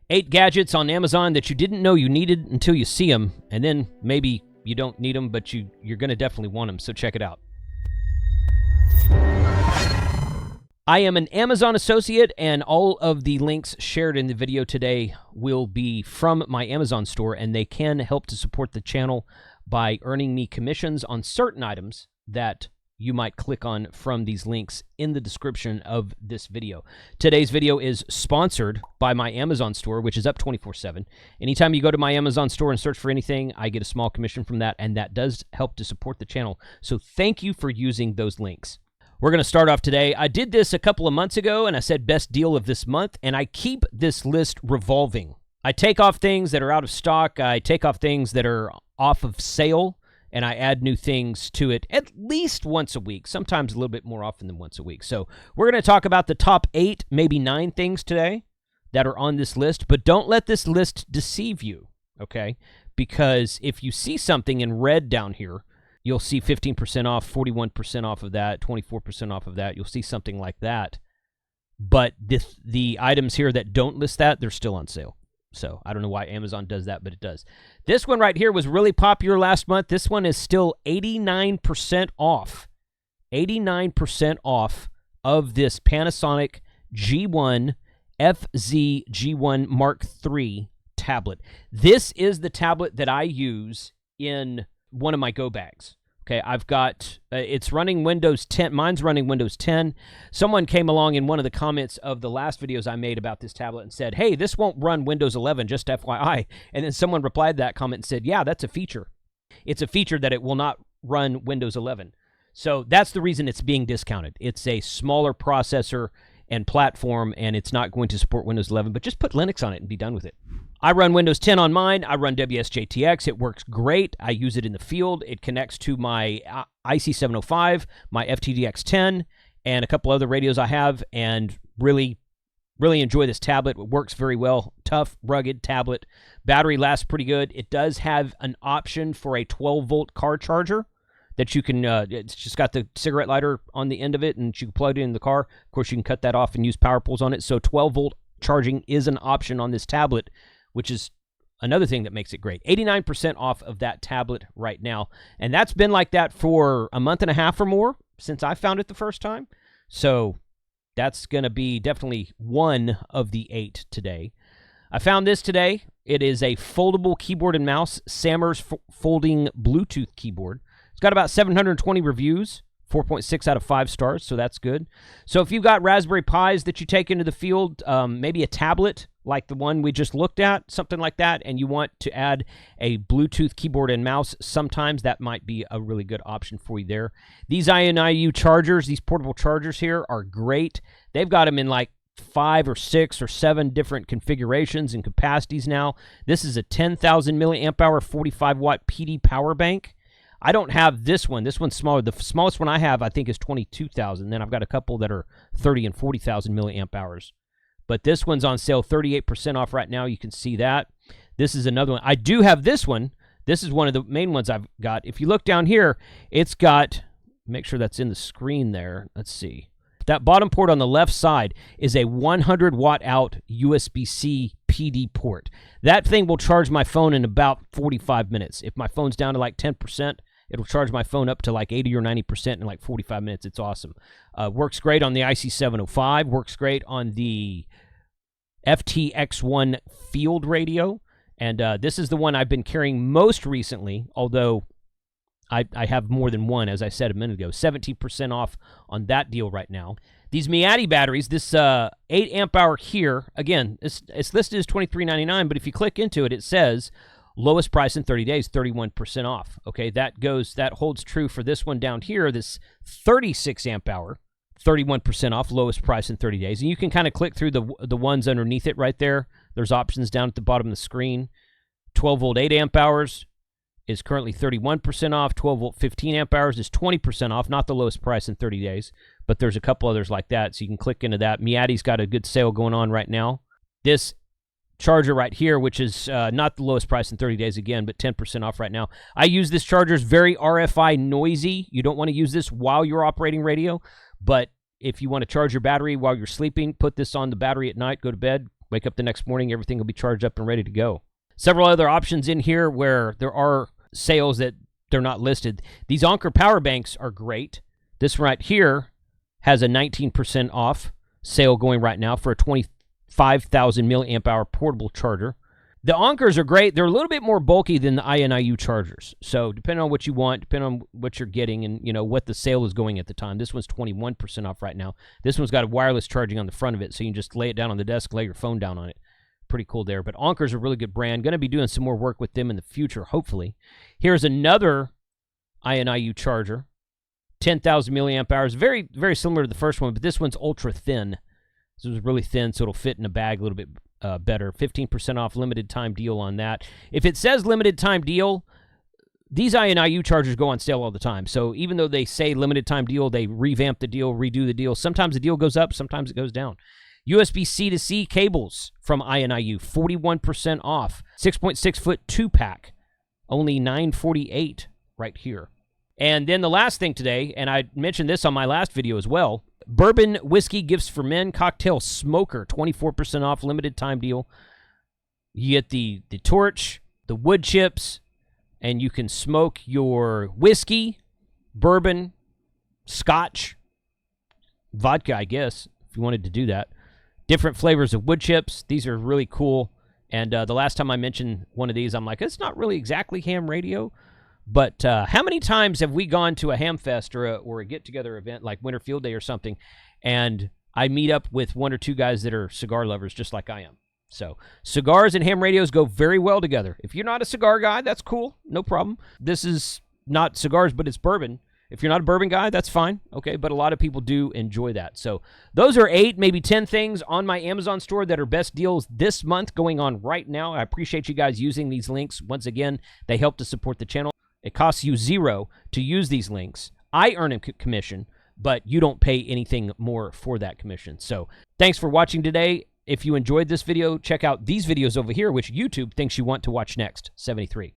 8 gadgets on Amazon that you didn't know you needed until you see them, and then maybe you don't need them, but you're going to definitely want them, so check it out. I am an Amazon associate, and all of the links shared in the video today will be from my Amazon store, and they can help to support the channel by earning me commissions on certain items that you might click on from these links in the description of this video. Today's video is sponsored by my Amazon store, which is up 24/7. Anytime you go to my Amazon store and search for anything, I get a small commission from that, and that does help to support the channel. So thank you for using those links. We're going to start off today. I did this a couple of months ago, and I said best deal of this month, and I keep this list revolving. I take off things that are out of stock. I take off things that are off of sale, and I add new things to it at least once a week, sometimes a little bit more often than once a week. So we're going to talk about the top 8, maybe 9 things today that are on this list, but don't let this list deceive you, okay? Because if you see something in red down here, you'll see 15% off, 41% off of that, 24% off of that. You'll see something like that. But the items here that don't list that, they're still on sale. So I don't know why Amazon does that, but it does. This one right here was really popular last month. This one is still 89% off. 89% off of this Panasonic G1 FZ G1 Mark III tablet. This is the tablet that I use in one of my go bags. Okay, I've got, it's running Windows 10. Mine's running Windows 10. Someone came along in one of the comments of the last videos I made about this tablet and said, hey, this won't run Windows 11, just FYI. And then someone replied to that comment and said, yeah, that's a feature. It's a feature that it will not run Windows 11. So that's the reason it's being discounted. It's a smaller processor and platform, and it's not going to support Windows 11, but just put Linux on it and be done with it. I run Windows 10 on mine. I run WSJTX. It works great. I use it in the field. It connects to my IC705, my FTDX10, and a couple other radios I have, and really enjoy this tablet. It works very well. Tough, rugged tablet. Battery lasts pretty good. It does have an option for a 12-volt car charger that you can, it's just got the cigarette lighter on the end of it, and you can plug it in the car. Of course, you can cut that off and use power poles on it. So 12-volt charging is an option on this tablet, which is another thing that makes it great. 89% off of that tablet right now. And that's been like that for a month and a half or more since I found it the first time. So that's going to be definitely one of the 8 today. I found this today. It is a foldable keyboard and mouse, Sammer's folding Bluetooth keyboard. It's got about 720 reviews, 4.6 out of 5 stars, so that's good. So if you've got Raspberry Pis that you take into the field, maybe a tablet like the one we just looked at, something like that, and you want to add a Bluetooth keyboard and mouse, sometimes that might be a really good option for you there. These INIU chargers, these portable chargers here are great. They've got them in like 5 or 6 or 7 different configurations and capacities now. This is a 10,000 milliamp hour, 45-watt PD power bank. I don't have this one. This one's smaller. The smallest one I have, I think, is 22,000. Then I've got a couple that are 30 and 40,000 milliamp hours. But this one's on sale, 38% off right now. You can see that. This is another one. I do have this one. This is one of the main ones I've got. If you look down here, it's got, make sure that's in the screen there. Let's see. That bottom port on the left side is a 100-watt out USB-C PD port. That thing will charge my phone in about 45 minutes. If my phone's down to like 10%, it'll charge my phone up to like 80 or 90% in like 45 minutes. It's awesome. Works great on the IC705. Works great on the FTX1 field radio. And this is the one I've been carrying most recently, although I have more than one, as I said a minute ago. 17% off on that deal right now. These Miati batteries, this 8 amp hour here, again, it's listed as $23.99, but if you click into it, it says lowest price in 30 days, 31% off. Okay, that holds true for this one down here, this 36 amp hour, 31% off, lowest price in 30 days. And you can kind of click through the ones underneath it right there. There's options down at the bottom of the screen. 12-volt 8 amp hours is currently 31% off. 12-volt 15 amp hours is 20% off, not the lowest price in 30 days, but there's a couple others like that, so you can click into that. Miati's got a good sale going on right now. This charger right here, which is not the lowest price in 30 days again, but 10% off right now. I use this charger. It's very RFI noisy. You don't want to use this while you're operating radio, but if you want to charge your battery while you're sleeping, put this on the battery at night, go to bed. Wake up the next morning, everything will be charged up and ready to go. Several other options in here where there are sales that they're not listed. These Anker power banks are great. This right here has a 19% off sale going right now for a 25,000 milliamp hour portable charger. The Ankers are great. They're a little bit more bulky than the INIU chargers. So depending on what you want, depending on what you're getting and, you know, what the sale is going at the time. This one's 21% off right now. This one's got a wireless charging on the front of it, so you can just lay it down on the desk, lay your phone down on it. Pretty cool there. But Anker's a really good brand. Going to be doing some more work with them in the future, hopefully. Here's another INIU charger. 10,000 milliamp hours. Very, very similar to the first one, but this one's ultra thin. This was really thin, so it'll fit in a bag a little bit better. 15% off limited time deal on that. If it says limited time deal, these INIU chargers go on sale all the time. So even though they say limited time deal, they revamp the deal, redo the deal. Sometimes the deal goes up, sometimes it goes down. USB-C to C cables from INIU, 41% off. 6.6 foot 2-pack, only $948 right here. And then the last thing today, and I mentioned this on my last video as well, Bourbon Whiskey Gifts for Men Cocktail Smoker, 24% off, limited time deal. You get the torch, the wood chips, and you can smoke your whiskey, bourbon, scotch, vodka, I guess, if you wanted to do that. Different flavors of wood chips. These are really cool. And the last time I mentioned one of these, I'm like, it's not really exactly ham radio. But how many times have we gone to a ham fest or a get-together event like Winter Field Day or something, and I meet up with one or two guys that are cigar lovers just like I am? So cigars and ham radios go very well together. If you're not a cigar guy, that's cool. No problem. This is not cigars, but it's bourbon. If you're not a bourbon guy, that's fine. Okay, but a lot of people do enjoy that. So those are 8, maybe 10 things on my Amazon store that are best deals this month going on right now. I appreciate you guys using these links. Once again, they help to support the channel. It costs you $0 to use these links. I earn a commission, but you don't pay anything more for that commission. So thanks for watching today. If you enjoyed this video, check out these videos over here, which YouTube thinks you want to watch next. 73.